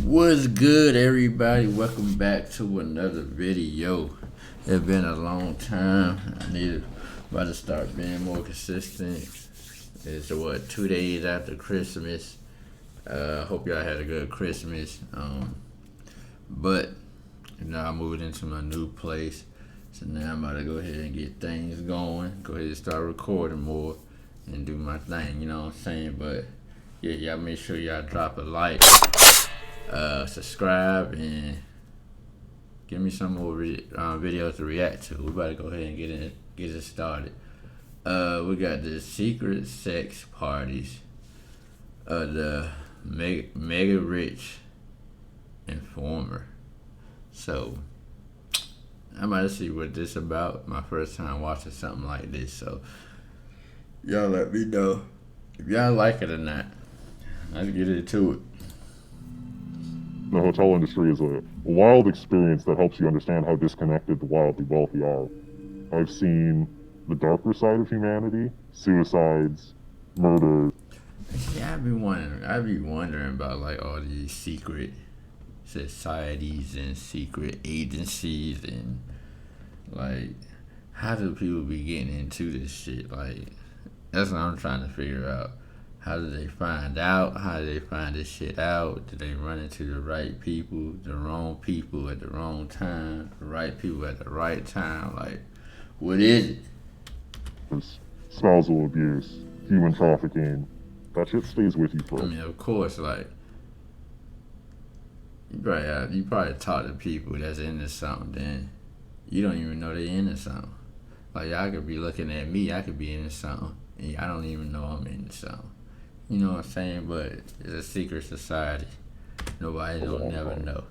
What's good, everybody? Welcome back to another video. It's been a long time. About to start being more consistent. It's 2 days after Christmas. Hope y'all had a good Christmas. But I moved into my new place, so now I'm about to go ahead and get things going. Go ahead and start recording more and do my thing. You know what I'm saying? But yeah, y'all make sure y'all drop a like. Subscribe and give me some more videos to react to. We about to go ahead and get it started. We got the secret sex parties of the mega rich informer. So I'm about to see what this about. My first time watching something like this. So y'all let me know if y'all like it or not. Let's get into it. The hotel industry is a wild experience that helps you understand how disconnected the wildly wealthy are. I've seen the darker side of humanity, suicides, murders. Yeah, I be wondering about like all these secret societies and secret agencies and like how do people be getting into this shit? Like that's what I'm trying to figure out. How do they find out? How do they find this shit out? Do they run into the right people, the wrong people at the wrong time, the right people at the right time? Like, what is it? Spousal abuse, human trafficking. That shit stays with you forever. I mean, of course, like you probably talk to people that's into something, then you don't even know they into something. Like y'all could be looking at me, I could be into something, and I don't even know I'm into something. You know what I'm saying? But it's a secret society. Nobody don't never know.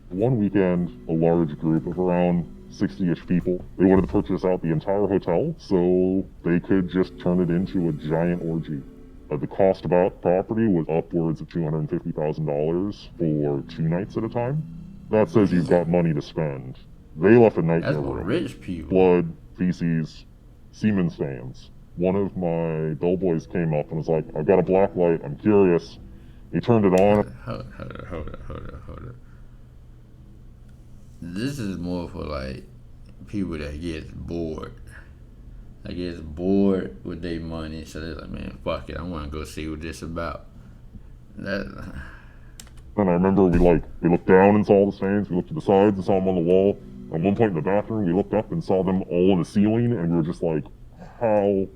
One weekend, a large group of around 60-ish people, they wanted to purchase out the entire hotel so they could just turn it into a giant orgy. The cost of that property was upwards of $250,000 for 2 nights at a time. That says you've got money to spend. They left a nightmare room. That's for rich people. Blood, feces, semen stains. One of my bellboys came up and was like, I've got a black light, I'm curious. He turned it on. Hold up. This is more for like people that get bored. Like gets bored with their money, so they're like, man, fuck it, I want to go see what this about. And I remember we looked down and saw the stains, we looked to the sides and saw them on the wall. At one point in the bathroom, we looked up and saw them all on the ceiling, and we were just like, how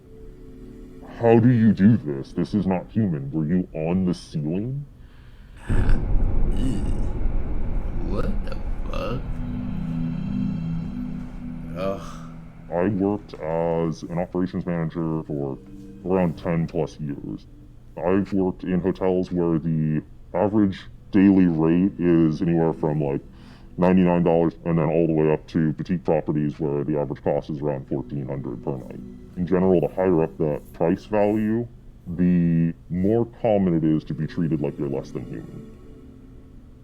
do you do this? This is not human. Were you on the ceiling? What the fuck? Ugh. I worked as an operations manager for around 10 plus years. I've worked in hotels where the average daily rate is anywhere from like $99 and then all the way up to boutique properties where the average cost is around $1,400 per night. In general, the higher up that price value, the more common it is to be treated like you're less than human.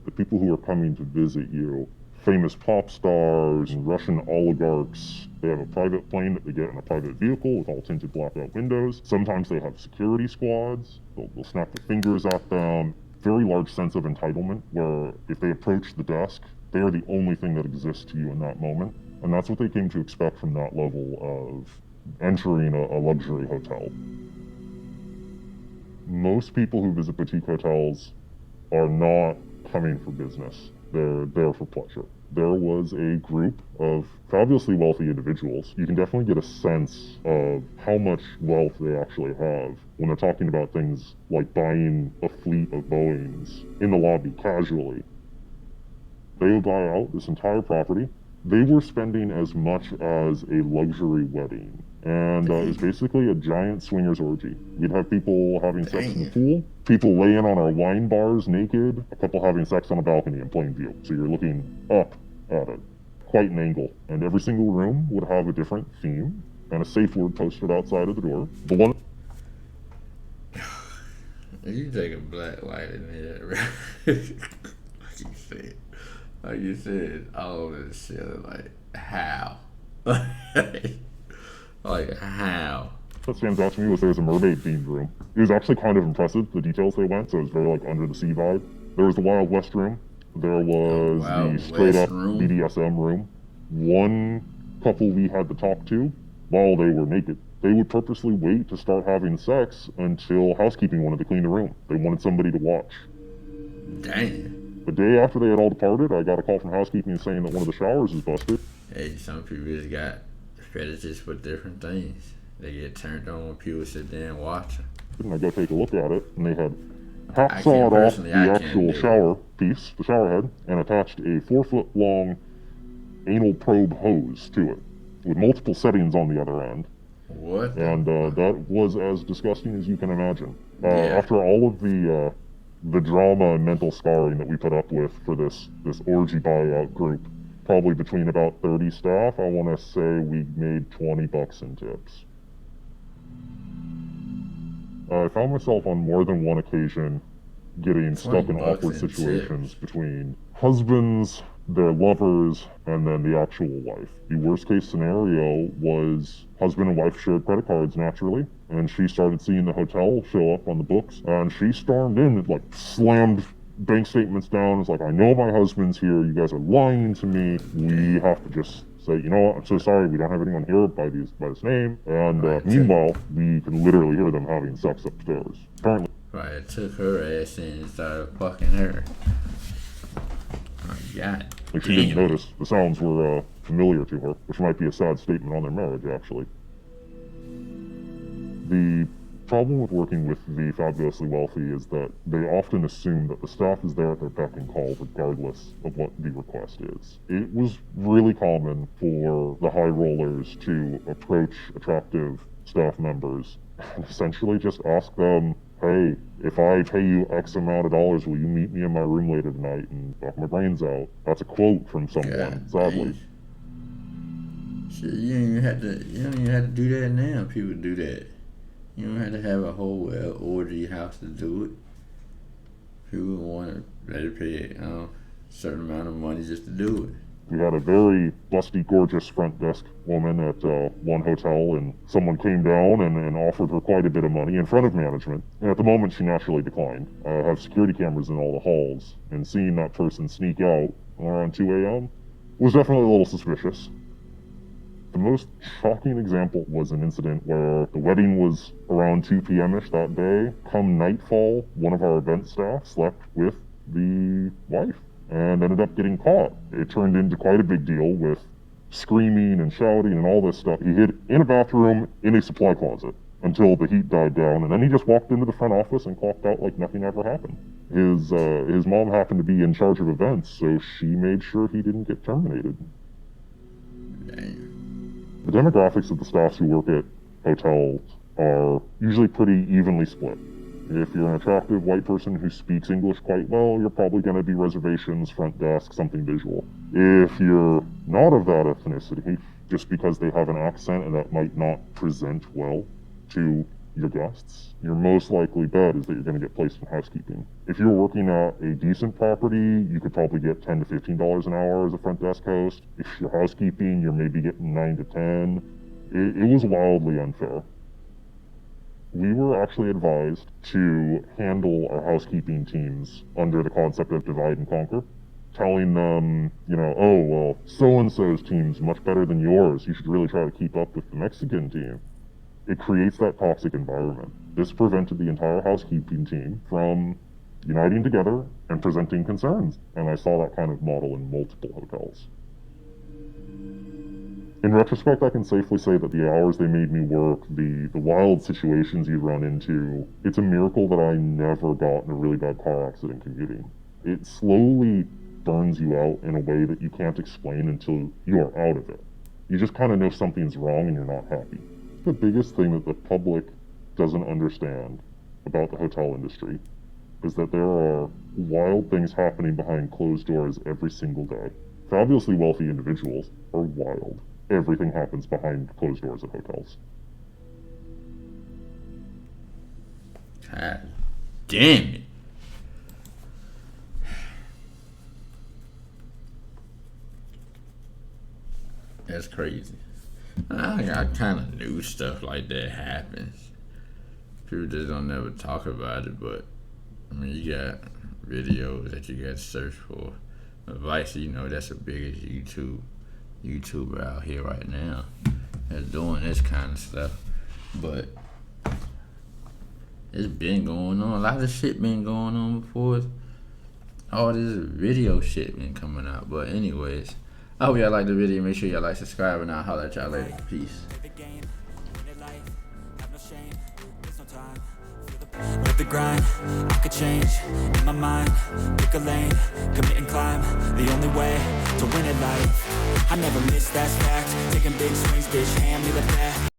The people who are coming to visit you, famous pop stars and Russian oligarchs, they have a private plane that they get in a private vehicle with all tinted blackout windows. Sometimes they have security squads. They'll snap their fingers at them. Very large sense of entitlement where if they approach the desk, they are the only thing that exists to you in that moment. And that's what they came to expect from that level of entering a luxury hotel. Most people who visit boutique hotels are not coming for business. They're there for pleasure. There was a group of fabulously wealthy individuals. You can definitely get a sense of how much wealth they actually have when they're talking about things like buying a fleet of Boeings in the lobby casually. They would buy out this entire property. They were spending as much as a luxury wedding. And it's basically a giant swingers orgy. You'd have people having sex in the pool, people laying on our wine bars naked, a couple having sex on a balcony in plain view. So you're looking up at it, quite an angle. And every single room would have a different theme and a safe word posted outside of the door. The one. You take a black light in there, like you said, all of this shit, like how? Like, how? What stands out to me was there was a mermaid themed room. It was actually kind of impressive, the details they went, so it was very like under the sea vibe. There was the Wild West room. There was the Wild straight West up room. BDSM room. One couple we had to talk to, while they were naked, they would purposely wait to start having sex until housekeeping wanted to clean the room. They wanted somebody to watch. Damn. The day after they had all departed, I got a call from housekeeping saying that one of the showers was busted. Hey, some people just got fetishes for different things. They get turned on when people sit there and watch them. And I go take a look at it, and they had I can't hacksawed off personally, the I can't actual do it. shower piece, the shower head, and attached a 4-foot long anal probe hose to it, with multiple settings on the other end. What? And that was as disgusting as you can imagine. Yeah. After all of the drama and mental scarring that we put up with for this orgy buyout group, probably between about 30 staff, I want to say we made $20 in tips. I found myself on more than one occasion getting stuck in $20 awkward in situations between husbands, their lovers, and then the actual wife. The worst case scenario was husband and wife shared credit cards naturally, and she started seeing the hotel show up on the books, and she stormed in and like slammed bank statements down. It's like, I know my husband's here, you guys are lying to me, we have to just say, you know what, I'm so sorry, we don't have anyone here by this name. And meanwhile, we can literally hear them having sex upstairs. Apparently, Right, I took her ass in and started fucking her. Oh, God. like she didn't notice. The sounds were familiar to her, which might be a sad statement on their marriage, actually. The problem with working with the fabulously wealthy is that they often assume that the staff is there at their beck and call regardless of what the request is. It was really common for the high rollers to approach attractive staff members and essentially just ask them, hey, if I pay you X amount of dollars, will you meet me in my room later tonight and knock my brains out? That's a quote from someone, God, sadly. man. Shit, you don't even have to do that now. People do that. You don't have to have a whole orgy house to do it. People want to let it pay a certain amount of money just to do it. We had a very busty, gorgeous front desk woman at one hotel, and someone came down and offered her quite a bit of money in front of management. And at the moment, she naturally declined. I have security cameras in all the halls, and seeing that person sneak out around 2 a.m. was definitely a little suspicious. The most shocking example was an incident where the wedding was around 2 p.m.-ish that day. Come nightfall, one of our event staff slept with the wife and ended up getting caught. It turned into quite a big deal with screaming and shouting and all this stuff. He hid in a bathroom in a supply closet until the heat died down, and then he just walked into the front office and clocked out like nothing ever happened. His mom happened to be in charge of events, so she made sure he didn't get terminated. Damn. The demographics of the staffs who work at hotels are usually pretty evenly split. If you're an attractive white person who speaks English quite well, you're probably going to be reservations, front desk, something visual. If you're not of that ethnicity, just because they have an accent and that might not present well to your guests, your most likely bet is that you're going to get placed in housekeeping. If you're working at a decent property, you could probably get $10 to $15 an hour as a front desk host. If you're housekeeping, you're maybe getting 9 to 10. It was wildly unfair. We were actually advised to handle our housekeeping teams under the concept of divide and conquer, telling them, oh, well, so-and-so's team's much better than yours. You should really try to keep up with the Mexican team. It creates that toxic environment. This prevented the entire housekeeping team from uniting together and presenting concerns. And I saw that kind of model in multiple hotels. In retrospect, I can safely say that the hours they made me work, the wild situations you'd run into, it's a miracle that I never got in a really bad car accident commuting. It slowly burns you out in a way that you can't explain until you are out of it. You just kind of know something's wrong and you're not happy. The biggest thing that the public doesn't understand about the hotel industry is that there are wild things happening behind closed doors every single day. Fabulously wealthy individuals are wild. Everything happens behind closed doors at hotels. God damn it. That's crazy. I kind of knew stuff like that happens. People just don't never talk about it, but I mean, you got videos that you got to search for. Vice, you know, that's the biggest YouTuber out here right now that's doing this kind of stuff. But it's been going on. A lot of shit been going on before all this video shit been coming out. But anyways, I hope y'all like the video. Make sure y'all like, subscribe, and I'll holler at y'all later. Peace. Live the grind, I could change in my mind, pick a lane, commit and climb, the only way to win at life. I never miss, that's fact, taking big swings, bitch, hand me the bat.